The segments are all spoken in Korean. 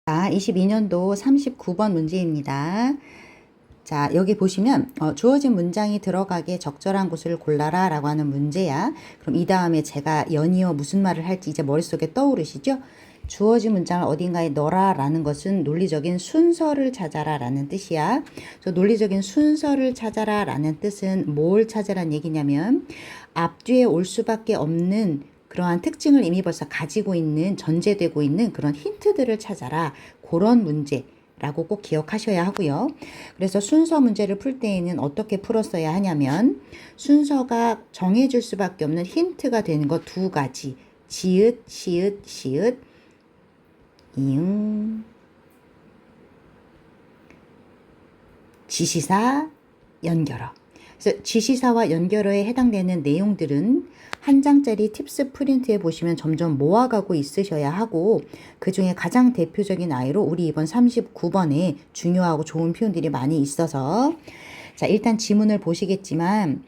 자, 22년도 39번 문제입니다. 자, 여기 보시면 주어진 문장이 들어가게 적절한 곳을 골라라 라고 하는 문제야. 그럼 이 다음에 제가 연이어 무슨 말을 할지 이제 머릿속에 떠오르시죠? 주어진 문장을 어딘가에 넣어라 라는 것은 논리적인 순서를 찾아라 라는 뜻이야. 저 논리적인 순서를 찾아라 라는 뜻은 뭘 찾아라는 얘기냐면 앞뒤에 올 수밖에 없는 그러한 특징을 이미 벌써 가지고 있는 전제되고 있는 그런 힌트들을 찾아라. 그런 문제라고 꼭 기억하셔야 하고요. 그래서 순서 문제를 풀 때에는 어떻게 풀었어야 하냐면 순서가 정해질 수밖에 없는 힌트가 되는 것 두 가지. 지읒, 시읒, 시읒, 이응, 지시사, 연결어. 그래서 지시사와 연결어에 해당되는 내용들은 한 장짜리 팁스 프린트에 보시면 점점 모아가고 있으셔야 하고 그 중에 가장 대표적인 아이로 우리 이번 39번에 중요하고 좋은 표현들이 많이 있어서 자, 일단 지문을 보시겠지만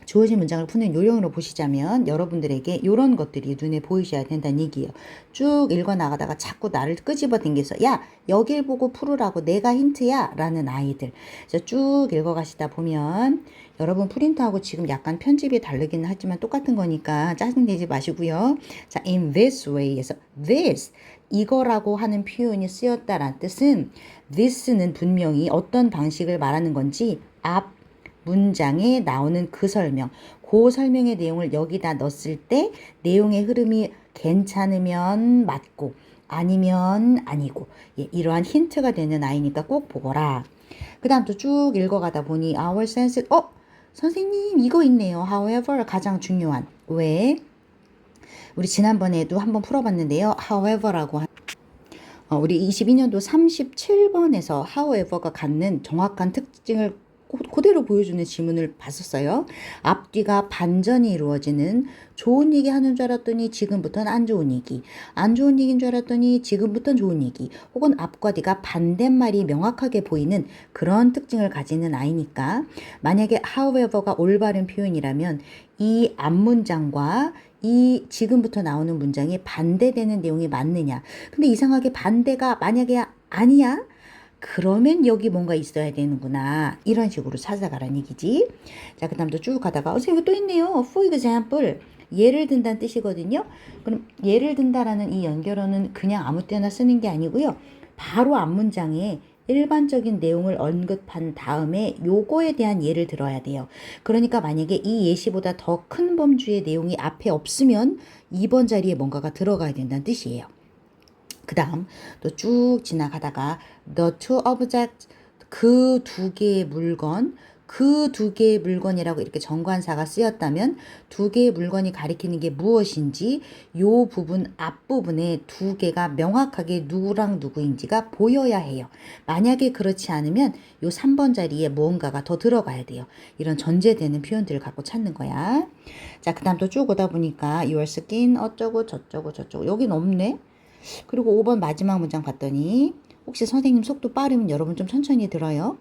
주어진 문장을 푸는 요령으로 보시자면 여러분들에게 이런 것들이 눈에 보이셔야 된다는 얘기예요. 쭉 읽어 나가다가 자꾸 나를 끄집어 당겨서 야 여길 보고 풀으라고 내가 힌트야 라는 아이들. 그래서 쭉 읽어 가시다 보면 여러분 프린트하고 지금 약간 편집이 다르기는 하지만 똑같은 거니까 짜증내지 마시고요. 자, in this way에서 this 이거라고 하는 표현이 쓰였다라는 뜻은 this는 분명히 어떤 방식을 말하는 건지 앞 문장에 나오는 그 설명, 그 설명의 내용을 여기다 넣었을 때 내용의 흐름이 괜찮으면 맞고 아니면 아니고 이러한 힌트가 되는 아이니까 꼭 보거라. 그 다음 또 쭉 읽어가다 보니 our sense 선생님 이거 있네요. however 가장 중요한 왜? 우리 지난번에도 한번 풀어봤는데요. however라고 우리 22년도 37번에서 however가 갖는 정확한 특징을 그대로 보여주는 지문을 봤었어요. 앞뒤가 반전이 이루어지는 좋은 얘기 하는 줄 알았더니 지금부터는 안 좋은 얘기, 안 좋은 얘기인 줄 알았더니 지금부터는 좋은 얘기, 혹은 앞과 뒤가 반대말이 명확하게 보이는 그런 특징을 가지는 아이니까 만약에 however가 올바른 표현이라면 이 앞문장과 이 지금부터 나오는 문장이 반대되는 내용이 맞느냐. 근데 이상하게 반대가 만약에 아니야? 그러면 여기 뭔가 있어야 되는구나. 이런 식으로 찾아가라는 얘기지. 자, 그 다음도 쭉 가다가 선생님 또 있네요. For example. 예를 든다는 뜻이거든요. 그럼 예를 든다라는 이 연결어는 그냥 아무 때나 쓰는 게 아니고요. 바로 앞문장에 일반적인 내용을 언급한 다음에 요거에 대한 예를 들어야 돼요. 그러니까 만약에 이 예시보다 더 큰 범주의 내용이 앞에 없으면 2번 자리에 뭔가가 들어가야 된다는 뜻이에요. 그 다음 또 쭉 지나가다가 the two objects 그 두 개의 물건 그 두 개의 물건이라고 이렇게 정관사가 쓰였다면 두 개의 물건이 가리키는 게 무엇인지 요 부분 앞부분에 두 개가 명확하게 누구랑 누구인지가 보여야 해요. 만약에 그렇지 않으면 요 3번 자리에 무언가가 더 들어가야 돼요. 이런 전제되는 표현들을 갖고 찾는 거야. 자, 그 다음 또 쭉 오다 보니까 your skin 어쩌고 저쩌고 저쩌고 여긴 없네. 그리고 5번 마지막 문장 봤더니 혹시 선생님 속도 빠르면 여러분 좀 천천히 들어요.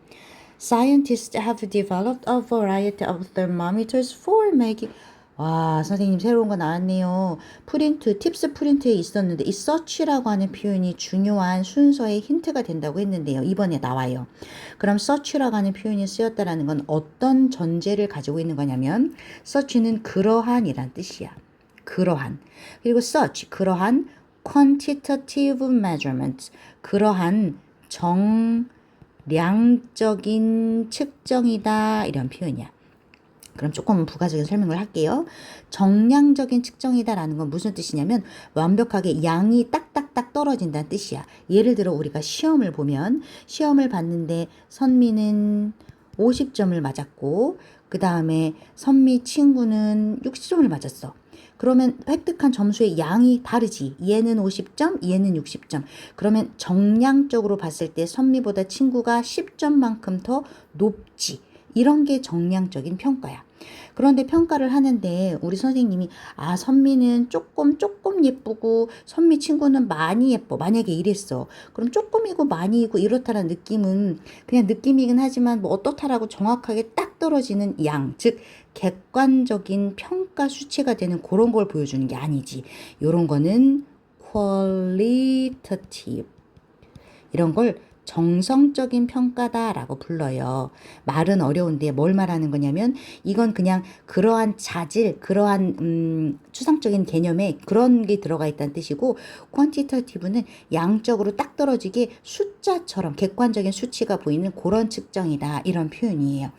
Scientists have developed a variety of thermometers for making 와 선생님 새로운 거 나왔네요. 프린트 팁스 프린트에 있었는데 이 search라고 하는 표현이 중요한 순서의 힌트가 된다고 했는데요. 이번에 나와요. 그럼 search라고 하는 표현이 쓰였다라는 건 어떤 전제를 가지고 있는 거냐면 search는 그러한이란 뜻이야. 그러한. 그리고 search 그러한 quantitative measurements 그러한 정량적인 측정이다 이런 표현이야. 그럼 조금 부가적인 설명을 할게요. 정량적인 측정이다라는 건 무슨 뜻이냐면 완벽하게 양이 딱딱딱 떨어진다는 뜻이야. 예를 들어 우리가 시험을 보면 시험을 봤는데 선미는 50점을 맞았고 그 다음에 선미 친구는 60점을 맞았어. 그러면 획득한 점수의 양이 다르지. 얘는 50점, 얘는 60점. 그러면 정량적으로 봤을 때 선미보다 친구가 10점만큼 더 높지. 이런 게 정량적인 평가야. 그런데 평가를 하는데 우리 선생님이 선미는 조금 예쁘고 선미 친구는 많이 예뻐. 만약에 이랬어. 그럼 조금이고 많이이고 이렇다는 느낌은 그냥 느낌이긴 하지만 뭐 어떻다라고 정확하게 딱 떨어지는 양. 즉 객관적인 평가 수치가 되는 그런 걸 보여주는 게 아니지. 요런 거는 qualitative. 이런 걸 정성적인 평가다라고 불러요. 말은 어려운데 뭘 말하는 거냐면 이건 그냥 그러한 자질, 그러한 추상적인 개념에 그런 게 들어가 있다는 뜻이고 quantitative는 양적으로 딱 떨어지게 숫자처럼 객관적인 수치가 보이는 그런 측정이다. 이런 표현이에요.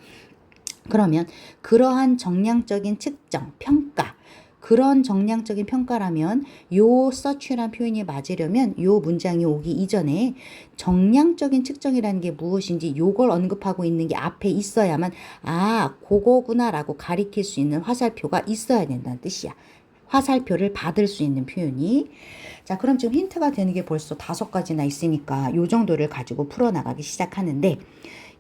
그러면 그러한 정량적인 측정, 평가 그런 정량적인 평가라면 요 search란 표현이 맞으려면 요 문장이 오기 이전에 정량적인 측정이라는 게 무엇인지 요걸 언급하고 있는 게 앞에 있어야만 아 그거구나 라고 가리킬 수 있는 화살표가 있어야 된다는 뜻이야. 화살표를 받을 수 있는 표현이. 자, 그럼 지금 힌트가 되는 게 벌써 5가지나 있으니까 요 정도를 가지고 풀어나가기 시작하는데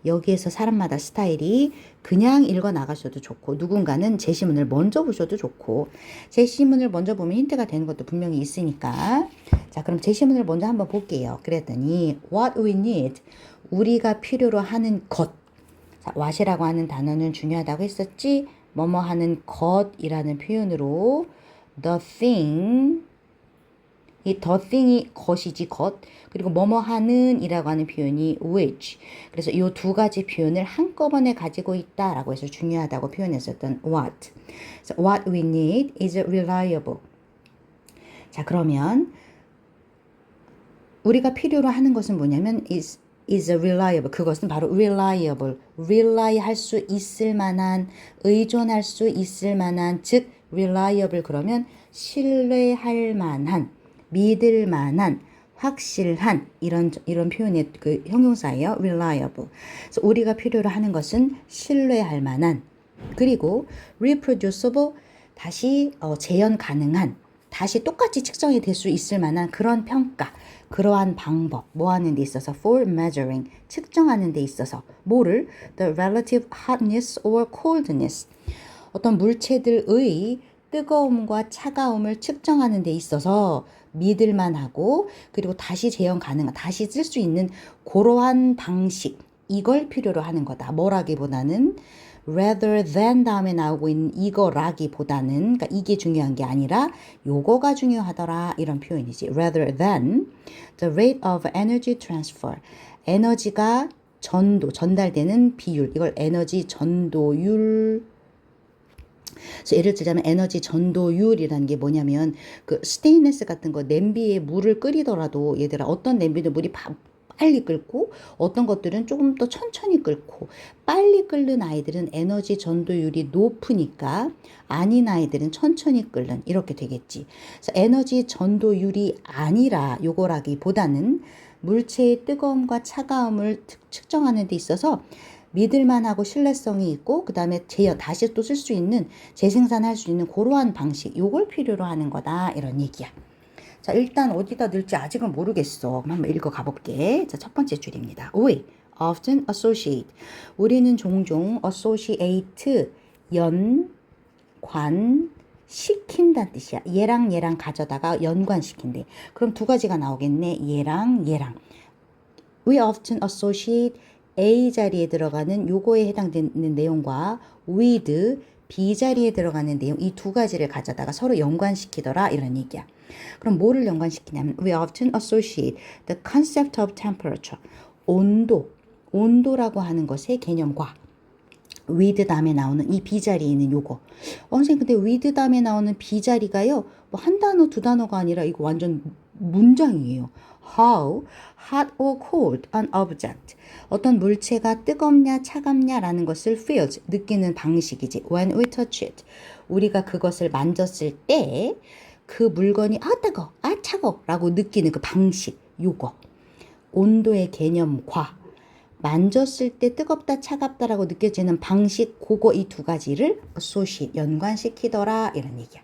여기에서 사람마다 스타일이 그냥 읽어 나가셔도 좋고 누군가는 제시문을 먼저 보셔도 좋고 제시문을 먼저 보면 힌트가 되는 것도 분명히 있으니까 자 그럼 제시문을 먼저 한번 볼게요. 그랬더니 what we need 우리가 필요로 하는 것 자, what이라고 하는 단어는 중요하다고 했었지 뭐뭐 하는 것이라는 표현으로 the thing 이 the thing이 것이지 것 그리고 뭐뭐 하는 이라고 하는 표현이 which 그래서 이 2가지 표현을 한꺼번에 가지고 있다라고 해서 중요하다고 표현했었던 what so what we need is reliable 자 그러면 우리가 필요로 하는 것은 뭐냐면 is reliable 그것은 바로 reliable rely 할 수 있을 만한 의존할 수 있을 만한 즉 reliable 그러면 신뢰할 만한 믿을 만한 확실한 이런 표현의 그 형용사예요. reliable. 그래서 우리가 필요로 하는 것은 신뢰할 만한 그리고 reproducible 다시 재현 가능한 다시 똑같이 측정이 될 수 있을 만한 그런 평가 그러한 방법 뭐 하는 데 있어서 for measuring 측정하는 데 있어서 뭐를 the relative hotness or coldness 어떤 물체들의 뜨거움과 차가움을 측정하는 데 있어서 믿을만하고 그리고 다시 재현 가능한 다시 쓸 수 있는 그러한 방식 이걸 필요로 하는 거다. 뭐라기보다는 rather than 다음에 나오고 있는 이거라기보다는 그러니까 이게 중요한 게 아니라 요거가 중요하더라 이런 표현이지. rather than the rate of energy transfer 에너지가 전달되는 비율 이걸 에너지 전도율 그래서 예를 들자면 에너지 전도율이라는 게 뭐냐면 그 스테인레스 같은 거 냄비에 물을 끓이더라도 얘들아 어떤 냄비는 물이 빨리 끓고 어떤 것들은 조금 더 천천히 끓고 빨리 끓는 아이들은 에너지 전도율이 높으니까 아닌 아이들은 천천히 끓는 이렇게 되겠지. 그래서 에너지 전도율이 아니라 요거라기보다는 물체의 뜨거움과 차가움을 측정하는 데 있어서 믿을만하고 신뢰성이 있고 그 다음에 다시 또 쓸 수 있는 재생산할 수 있는 그러한 방식 요걸 필요로 하는 거다 이런 얘기야. 자 일단 어디다 넣을지 아직은 모르겠어. 그럼 한번 읽어 가볼게. 자 첫 번째 줄입니다. We often associate 우리는 종종 associate 연관 시킨다는 뜻이야. 얘랑 얘랑 가져다가 연관시킨대. 그럼 2가지가 나오겠네. 얘랑 얘랑. We often associate A 자리에 들어가는 요거에 해당되는 내용과 with B 자리에 들어가는 내용 이 2가지를 가져다가 서로 연관시키더라 이런 얘기야. 그럼 뭐를 연관시키냐면 we often associate the concept of temperature 온도라고 하는 것의 개념과 with 다음에 나오는 이 B 자리에 있는 요거. 선생님 근데 with 다음에 나오는 B 자리가요. 뭐 한 단어 2단어가 아니라 이거 완전 문장이에요. How hot or cold an object. 어떤 물체가 뜨겁냐 차갑냐라는 것을 feels 느끼는 방식이지. When we touch it. 우리가 그것을 만졌을 때 그 물건이 뜨거, 차고 라고 느끼는 그 방식 요거. 온도의 개념과 만졌을 때 뜨겁다 차갑다라고 느껴지는 방식 그거 이 2가지를 associate 연관시키더라 이런 얘기야.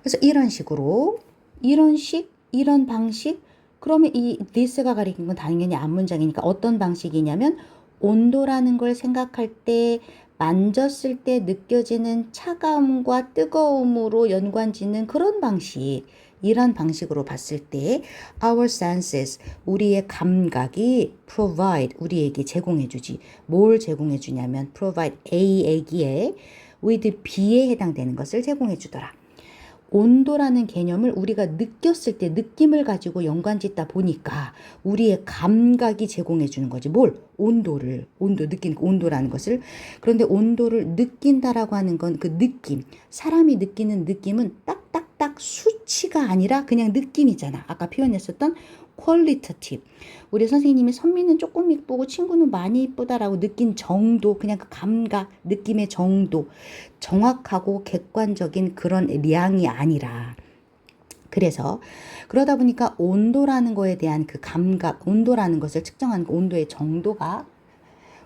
그래서 이런 식으로 이런 방식 그러면 이 this가 가리킨 건 당연히 앞문장이니까 어떤 방식이냐면 온도라는 걸 생각할 때 만졌을 때 느껴지는 차가움과 뜨거움으로 연관짓는 그런 방식 이런 방식으로 봤을 때 our senses 우리의 감각이 provide 우리에게 제공해 주지 뭘 제공해 주냐면 provide A에게 with B에 해당되는 것을 제공해 주더라. 온도라는 개념을 우리가 느꼈을 때 느낌을 가지고 연관짓다 보니까 우리의 감각이 제공해 주는 거지. 뭘? 온도를. 온도, 느끼는 온도라는 것을. 그런데 온도를 느낀다라고 하는 건 그 느낌. 사람이 느끼는 느낌은 딱딱딱 수치가 아니라 그냥 느낌이잖아. 아까 표현했었던 qualitative. 우리 선생님이 선미는 조금 이쁘고 친구는 많이 이쁘다라고 느낀 정도, 그냥 그 감각, 느낌의 정도, 정확하고 객관적인 그런 량이 아니라. 그래서 그러다 보니까 온도라는 거에 대한 그 감각, 온도라는 것을 측정하는 그 온도의 정도가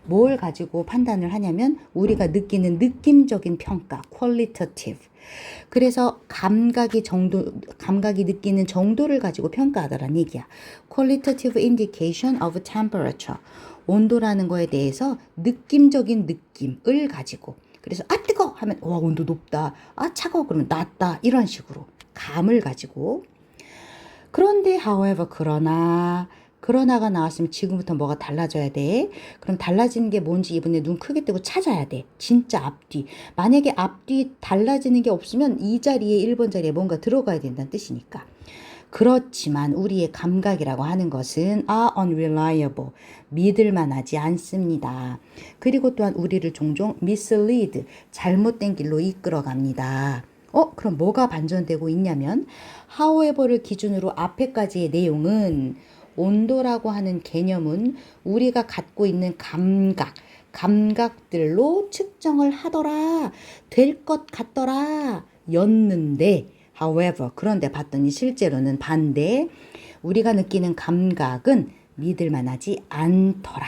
뭘 가지고 판단을 하냐면 우리가 느끼는 느낌적인 평가, qualitative. 그래서 감각이 느끼는 정도를 가지고 평가하더란 얘기야. qualitative indication of temperature. 온도라는 거에 대해서 느낌적인 느낌을 가지고. 그래서 아 뜨거 하면 와 온도 높다. 아 차가워 그러면 낮다. 이런 식으로 감을 가지고. 그런데 however 그러나가 나왔으면 지금부터 뭐가 달라져야 돼. 그럼 달라지는 게 뭔지 이번에 눈 크게 뜨고 찾아야 돼. 진짜 앞뒤. 만약에 앞뒤 달라지는 게 없으면 이 자리에 1번 자리에 뭔가 들어가야 된다는 뜻이니까. 그렇지만 우리의 감각이라고 하는 것은 unreliable, 믿을만하지 않습니다. 그리고 또한 우리를 종종 mislead, 잘못된 길로 이끌어갑니다. 그럼 뭐가 반전되고 있냐면 however를 기준으로 앞에까지의 내용은 온도라고 하는 개념은 우리가 갖고 있는 감각들로 측정을 하더라, 될 것 같더라 였는데 however 그런데 봤더니 실제로는 반대, 우리가 느끼는 감각은 믿을 만하지 않더라.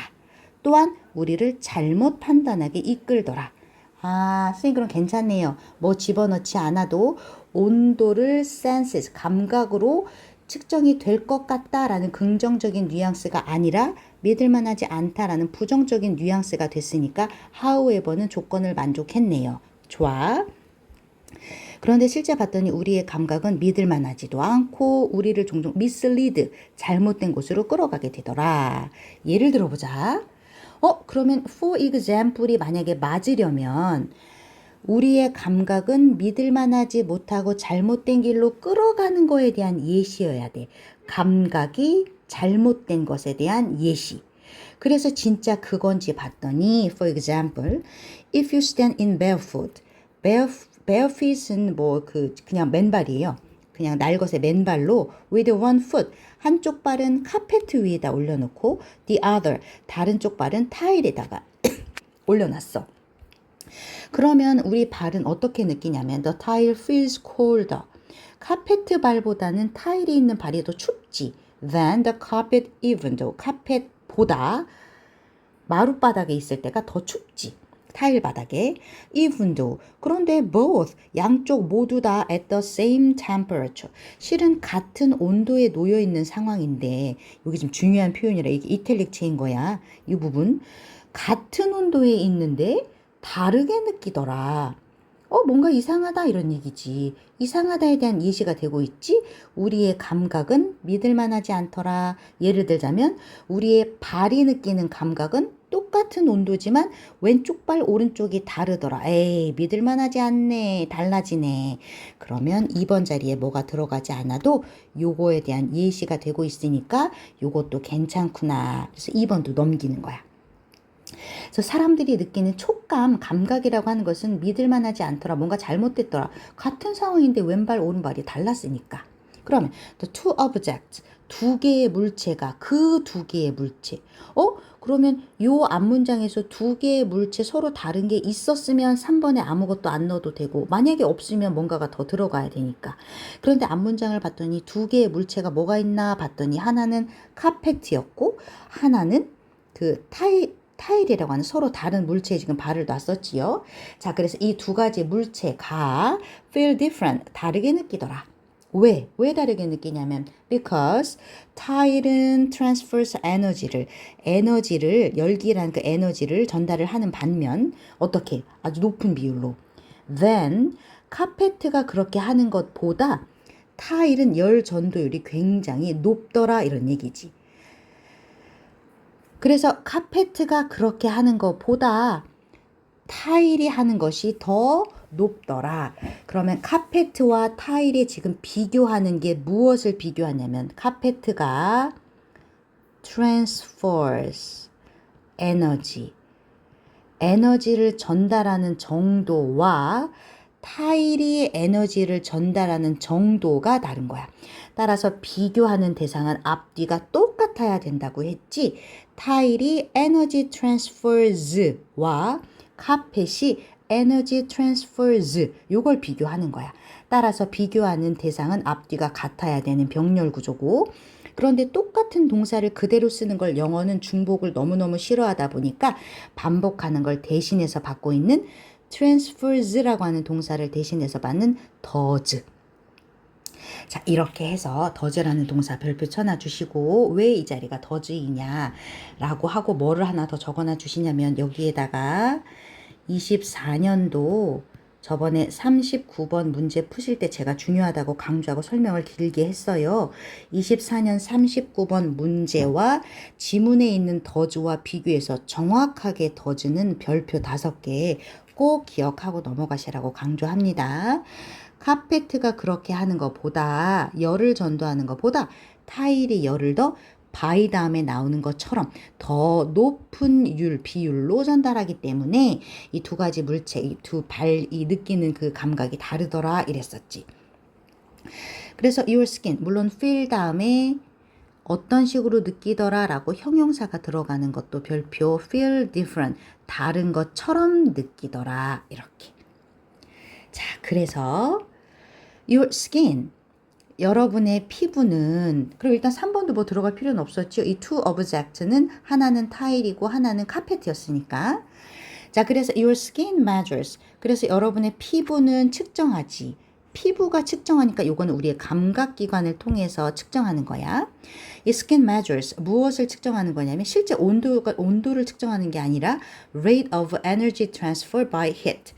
또한 우리를 잘못 판단하게 이끌더라. 선생님 그럼 괜찮네요. 뭐 집어넣지 않아도 온도를 senses, 감각으로 측정이 될 것 같다라는 긍정적인 뉘앙스가 아니라 믿을만하지 않다라는 부정적인 뉘앙스가 됐으니까 however는 조건을 만족했네요. 좋아. 그런데 실제 봤더니 우리의 감각은 믿을만하지도 않고 우리를 종종 mislead, 잘못된 곳으로 끌어가게 되더라. 예를 들어보자. 그러면 for example이 만약에 맞으려면 우리의 감각은 믿을만하지 못하고 잘못된 길로 끌어가는 거에 대한 예시여야 돼. 감각이 잘못된 것에 대한 예시. 그래서 진짜 그건지 봤더니 for example, if you stand in barefoot, barefoot은 그냥 맨발이에요. 그냥 날것의 맨발로 with one foot, 한쪽 발은 카페트 위에다 올려놓고 the other, 다른 쪽 발은 타일에다가 올려놨어. 그러면 우리 발은 어떻게 느끼냐면 the tile feels colder. 카페트 발보다는 타일이 있는 발이 더 춥지. than the carpet even though. 카펫보다 마룻바닥에 있을 때가 더 춥지. 타일 바닥에 even though. 그런데 both 양쪽 모두 다 at the same temperature. 실은 같은 온도에 놓여 있는 상황인데 여기 좀 중요한 표현이라 이게 이탈릭 체인 거야. 이 부분 같은 온도에 있는데 다르게 느끼더라. 뭔가 이상하다 이런 얘기지. 이상하다에 대한 예시가 되고 있지. 우리의 감각은 믿을만하지 않더라. 예를 들자면 우리의 발이 느끼는 감각은 똑같은 온도지만 왼쪽 발 오른쪽이 다르더라. 에이 믿을만하지 않네. 달라지네. 그러면 2번 자리에 뭐가 들어가지 않아도 요거에 대한 예시가 되고 있으니까 요것도 괜찮구나. 그래서 2번도 넘기는 거야. 그래서 사람들이 느끼는 촉감, 감각이라고 하는 것은 믿을만하지 않더라. 뭔가 잘못됐더라. 같은 상황인데 왼발, 오른발이 달랐으니까. 그러면 the two objects, 두 개의 물체가 그 두 개의 물체. 그러면 요 앞문장에서 두 개의 물체 서로 다른 게 있었으면 3번에 아무것도 안 넣어도 되고 만약에 없으면 뭔가가 더 들어가야 되니까. 그런데 앞문장을 봤더니 두 개의 물체가 뭐가 있나 봤더니 하나는 카페트였고 하나는 그 타일이라고 하는 서로 다른 물체에 지금 발을 놨었지요. 자, 그래서 이 두 가지 물체가 feel different, 다르게 느끼더라. 왜 다르게 느끼냐면 because 타일은 transfers 에너지를 열기라는 그 에너지를 전달을 하는 반면 어떻게 아주 높은 비율로 then 카페트가 그렇게 하는 것보다 타일은 열 전도율이 굉장히 높더라 이런 얘기지. 그래서 카페트가 그렇게 하는 것보다 타일이 하는 것이 더 높더라. 그러면 카페트와 타일이 지금 비교하는 게 무엇을 비교하냐면 카페트가 transfers 에너지를 전달하는 정도와 타일이 에너지를 전달하는 정도가 다른 거야. 따라서 비교하는 대상은 앞뒤가 똑같아야 된다고 했지. 타일이 에너지 transfers와 카펫이 에너지 transfers 요걸 비교하는 거야. 따라서 비교하는 대상은 앞뒤가 같아야 되는 병렬 구조고, 그런데 똑같은 동사를 그대로 쓰는 걸 영어는 중복을 너무너무 싫어하다 보니까 반복하는 걸 대신해서 받고 있는 transfers라고 하는 동사를 대신해서 받는 does. 자, 이렇게 해서 does라는 동사 별표 쳐놔주시고, 왜 이 자리가 does이냐라고 하고 뭐를 하나 더 적어놔 주시냐면, 여기에다가 24년도 저번에 39번 문제 푸실 때 제가 중요하다고 강조하고 설명을 길게 했어요. 24년 39번 문제와 지문에 있는 does와 비교해서 정확하게 does는 별표 5개 꼭 기억하고 넘어가시라고 강조합니다. 카페트가 그렇게 하는 것보다, 열을 전도하는 것보다 타일이 열을 더 by 다음에 나오는 것처럼 더 높은 비율로 전달하기 때문에 이 두 가지 물체, 이 두 발이 느끼는 그 감각이 다르더라 이랬었지. 그래서 your skin, 물론 feel 다음에 어떤 식으로 느끼더라 라고 형용사가 들어가는 것도 별표 feel different, 다른 것처럼 느끼더라 이렇게. 자, 그래서 your skin, 여러분의 피부는, 그리고 일단 3번도 뭐 들어갈 필요는 없었죠. 이 two object는 하나는 타일이고 하나는 카펫이었으니까. 자, 그래서 your skin measures, 그래서 여러분의 피부는 측정하지. 피부가 측정하니까 요거는 우리의 감각기관을 통해서 측정하는 거야. 이 skin measures, 무엇을 측정하는 거냐면 실제 온도를 측정하는 게 아니라 rate of energy transfer by heat,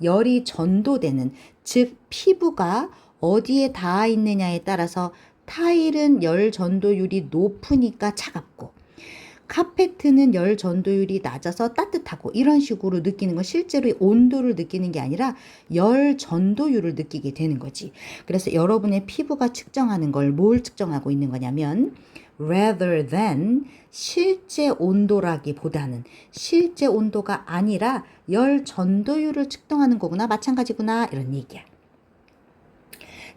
열이 전도되는, 즉 피부가 어디에 닿아 있느냐에 따라서 타일은 열 전도율이 높으니까 차갑고 카페트는 열 전도율이 낮아서 따뜻하고, 이런 식으로 느끼는 건 실제로 온도를 느끼는 게 아니라 열 전도율을 느끼게 되는 거지. 그래서 여러분의 피부가 측정하는 걸 뭘 측정하고 있는 거냐면 rather than, 실제 온도라기보다는, 실제 온도가 아니라 열 전도율을 측정하는 거구나, 마찬가지구나 이런 얘기야.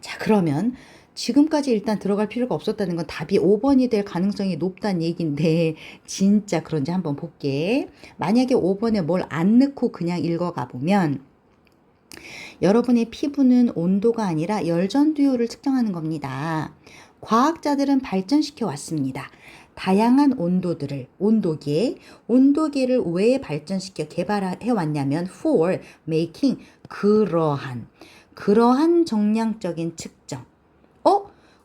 자, 그러면 지금까지 일단 들어갈 필요가 없었다는 건 답이 5번이 될 가능성이 높다는 얘기인데 진짜 그런지 한번 볼게. 만약에 5번에 뭘 안 넣고 그냥 읽어가 보면 여러분의 피부는 온도가 아니라 열전도율을 측정하는 겁니다. 과학자들은 발전시켜 왔습니다. 다양한 온도계를 왜 발전시켜 개발해 왔냐면 for making, 그러한 정량적인 측정.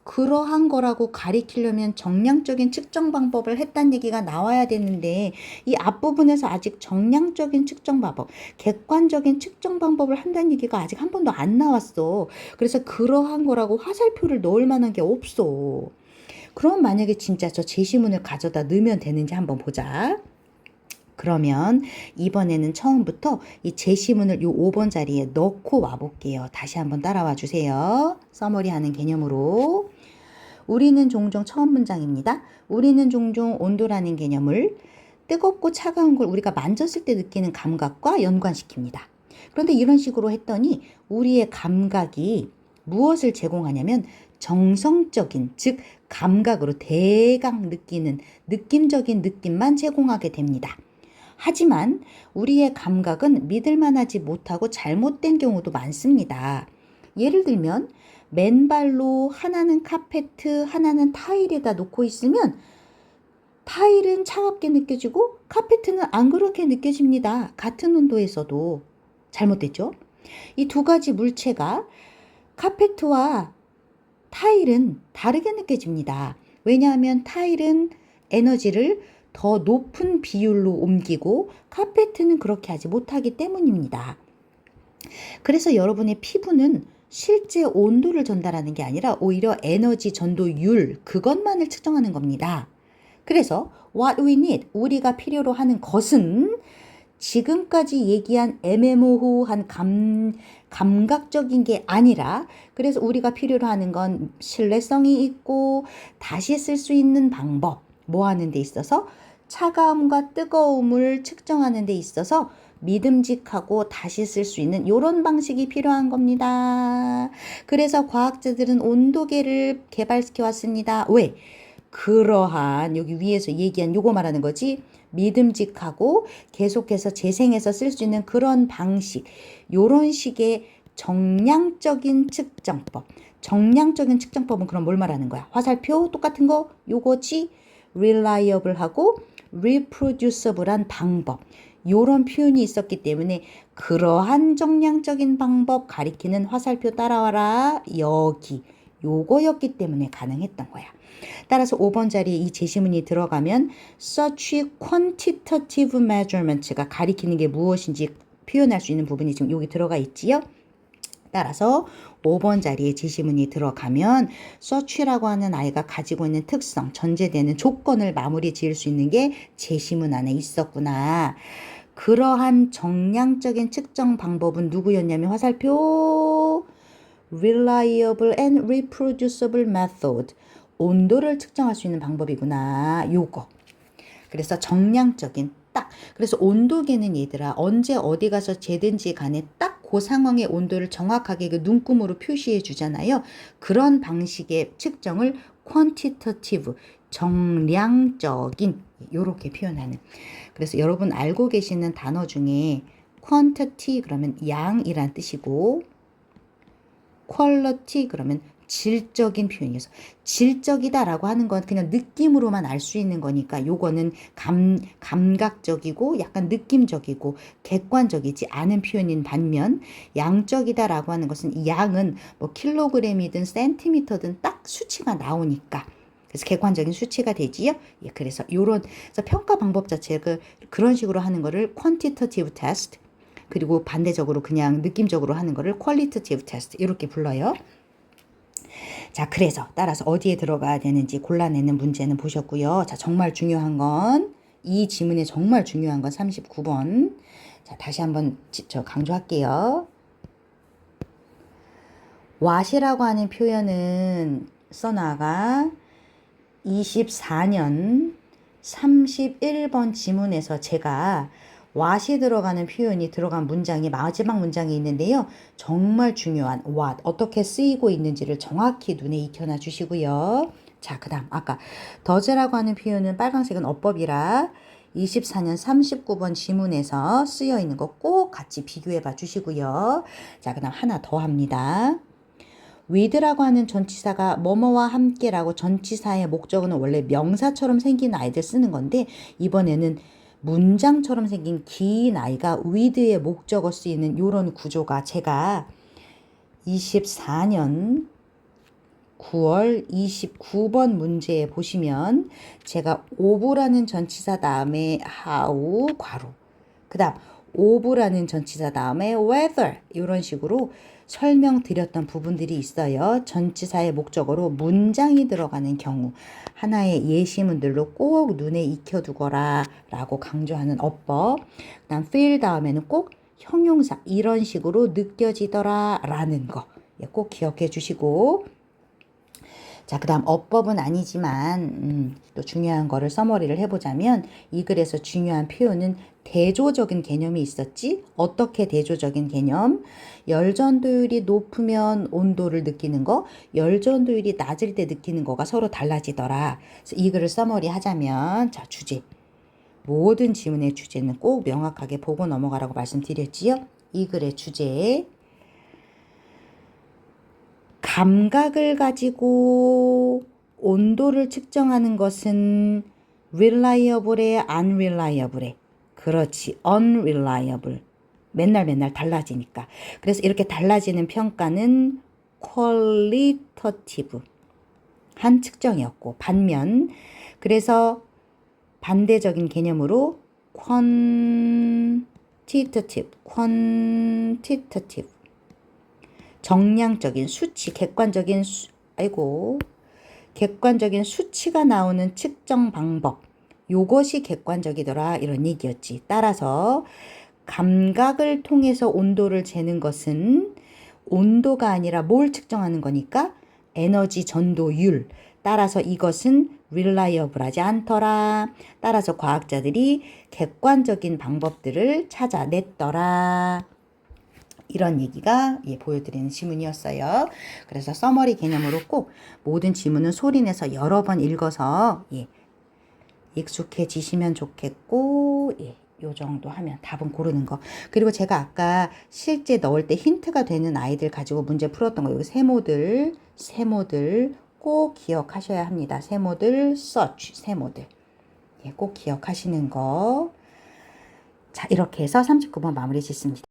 그러한 거라고 가리키려면 정량적인 측정 방법을 했다는 얘기가 나와야 되는데 이 앞부분에서 아직 정량적인 측정 방법, 객관적인 측정 방법을 한다는 얘기가 아직 한 번도 안 나왔어. 그래서 그러한 거라고 화살표를 넣을 만한 게 없어. 그럼 만약에 진짜 저 제시문을 가져다 넣으면 되는지 한번 보자. 그러면 이번에는 처음부터 이 제시문을 요 5번 자리에 넣고 와볼게요. 다시 한번 따라와 주세요. 서머리 하는 개념으로. 우리는 종종, 처음 문장입니다. 우리는 종종 온도라는 개념을 뜨겁고 차가운 걸 우리가 만졌을 때 느끼는 감각과 연관시킵니다. 그런데 이런 식으로 했더니 우리의 감각이 무엇을 제공하냐면 정성적인, 즉 감각으로 대강 느끼는 느낌적인 느낌만 제공하게 됩니다. 하지만 우리의 감각은 믿을만하지 못하고 잘못된 경우도 많습니다. 예를 들면 맨발로 하나는 카페트, 하나는 타일에다 놓고 있으면 타일은 차갑게 느껴지고 카페트는 안 그렇게 느껴집니다. 같은 온도에서도. 잘못됐죠? 이 두 가지 물체가 카페트와 타일은 다르게 느껴집니다. 왜냐하면 타일은 에너지를 더 높은 비율로 옮기고 카페트는 그렇게 하지 못하기 때문입니다. 그래서 여러분의 피부는 실제 온도를 전달하는 게 아니라 오히려 에너지 전도율, 그것만을 측정하는 겁니다. 그래서 what we need, 우리가 필요로 하는 것은 지금까지 얘기한 애매모호한 감각적인 게 아니라 그래서 우리가 필요로 하는 건 신뢰성이 있고 다시 쓸 수 있는 방법, 뭐 하는 데 있어서 차가움과 뜨거움을 측정하는 데 있어서 믿음직하고 다시 쓸 수 있는 이런 방식이 필요한 겁니다. 그래서 과학자들은 온도계를 개발시켜 왔습니다. 왜? 그러한 여기 위에서 얘기한 요거 말하는 거지. 믿음직하고 계속해서 재생해서 쓸 수 있는 그런 방식, 요런 식의 정량적인 측정법. 정량적인 측정법은 그럼 뭘 말하는 거야? 화살표 똑같은 거 요거지. reliable하고 reproducible한 방법. 요런 표현이 있었기 때문에 그러한 정량적인 방법 가리키는 화살표 따라와라. 여기 요거였기 때문에 가능했던 거야. 따라서 5번 자리에 이 제시문이 들어가면 such quantitative measurements가 가리키는 게 무엇인지 표현할 수 있는 부분이 지금 여기 들어가 있지요. 따라서 5번 자리에 제시문이 들어가면 such라고 하는 아이가 가지고 있는 특성, 전제되는 조건을 마무리 지을 수 있는 게 제시문 안에 있었구나. 그러한 정량적인 측정 방법은 누구였냐면 화살표 reliable and reproducible method. 온도를 측정할 수 있는 방법이구나. 요거. 그래서 정량적인 딱. 그래서 온도계는 얘들아 언제 어디 가서 재든지 간에 딱 그 상황의 온도를 정확하게 그 눈금으로 표시해 주잖아요. 그런 방식의 측정을 quantitative, 정량적인 요렇게 표현하는. 그래서 여러분 알고 계시는 단어 중에 quantity 그러면 양이란 뜻이고 quality 그러면 질적인 표현이어서 질적이다라고 하는 건 그냥 느낌으로만 알 수 있는 거니까 요거는 감각적이고 약간 느낌적이고 객관적이지 않은 표현인 반면 양적이다라고 하는 것은 양은 뭐 킬로그램이든 센티미터든 딱 수치가 나오니까 그래서 객관적인 수치가 되지요. 예, 그래서 요런 그래서 평가 방법 자체가 그런 식으로 하는 거를 quantitative test 그리고 반대적으로 그냥 느낌적으로 하는 거를 qualitative test 이렇게 불러요. 자, 그래서 따라서 어디에 들어가야 되는지 골라내는 문제는 보셨고요. 자, 정말 중요한 건 이 지문에 정말 중요한 건 39번. 자, 다시 한번 강조할게요. what이라고 하는 표현은 써나가 24년 31번 지문에서 제가 what이 들어가는 표현이 들어간 문장이 마지막 문장이 있는데요. 정말 중요한 what, 어떻게 쓰이고 있는지를 정확히 눈에 익혀놔 주시고요. 자, 그 다음 아까 does라고 하는 표현은 빨간색은 어법이라 24년 39번 지문에서 쓰여 있는 거 꼭 같이 비교해 봐 주시고요. 자, 그 다음 하나 더 합니다. with라고 하는 전치사가 뭐뭐와 함께라고 전치사의 목적어는 원래 명사처럼 생긴 아이들 쓰는 건데 이번에는 문장처럼 생긴 긴 아이가 with의 목적어 쓰이는 이런 구조가 제가 24년 9월 29번 문제에 보시면 제가 ove라는 전치사 다음에 how 괄호 그 다음 ove라는 전치사 다음에 whether 이런 식으로 설명드렸던 부분들이 있어요. 전치사의 목적어로 문장이 들어가는 경우 하나의 예시문들로 꼭 눈에 익혀두거라 라고 강조하는 어법. 그 다음 feel 다음에는 꼭 형용사 이런 식으로 느껴지더라 라는 거 꼭 기억해 주시고 자, 그 다음 어법은 아니지만 또 중요한 거를 서머리를 해보자면 이 글에서 중요한 표현은 대조적인 개념이 있었지. 어떻게 대조적인 개념? 열전도율이 높으면 온도를 느끼는 거, 열전도율이 낮을 때 느끼는 거가 서로 달라지더라. 그래서 이 글을 서머리 하자면 자, 주제. 모든 지문의 주제는 꼭 명확하게 보고 넘어가라고 말씀드렸지요. 이 글의 주제. 감각을 가지고 온도를 측정하는 것은 reliable에 unreliable에 그렇지 unreliable 맨날 달라지니까 그래서 이렇게 달라지는 평가는 qualitative 한 측정이었고 반면 그래서 반대적인 개념으로 quantitative 정량적인 수치, 객관적인 객관적인 수치가 나오는 측정 방법. 요것이 객관적이더라 이런 얘기였지. 따라서 감각을 통해서 온도를 재는 것은 온도가 아니라 뭘 측정하는 거니까 에너지 전도율. 따라서 이것은 reliable하지 않더라. 따라서 과학자들이 객관적인 방법들을 찾아냈더라. 이런 얘기가 보여드리는 지문이었어요. 그래서 서머리 개념으로 꼭 모든 지문은 소리내서 여러 번 읽어서 익숙해지시면 좋겠고 요 정도 하면 답은 고르는 거. 그리고 제가 아까 실제 넣을 때 힌트가 되는 아이들 가지고 문제 풀었던 거. 여기 세모들 꼭 기억하셔야 합니다. 세모들 search 세모들 꼭 기억하시는 거. 자, 이렇게 해서 39번 마무리 짓습니다.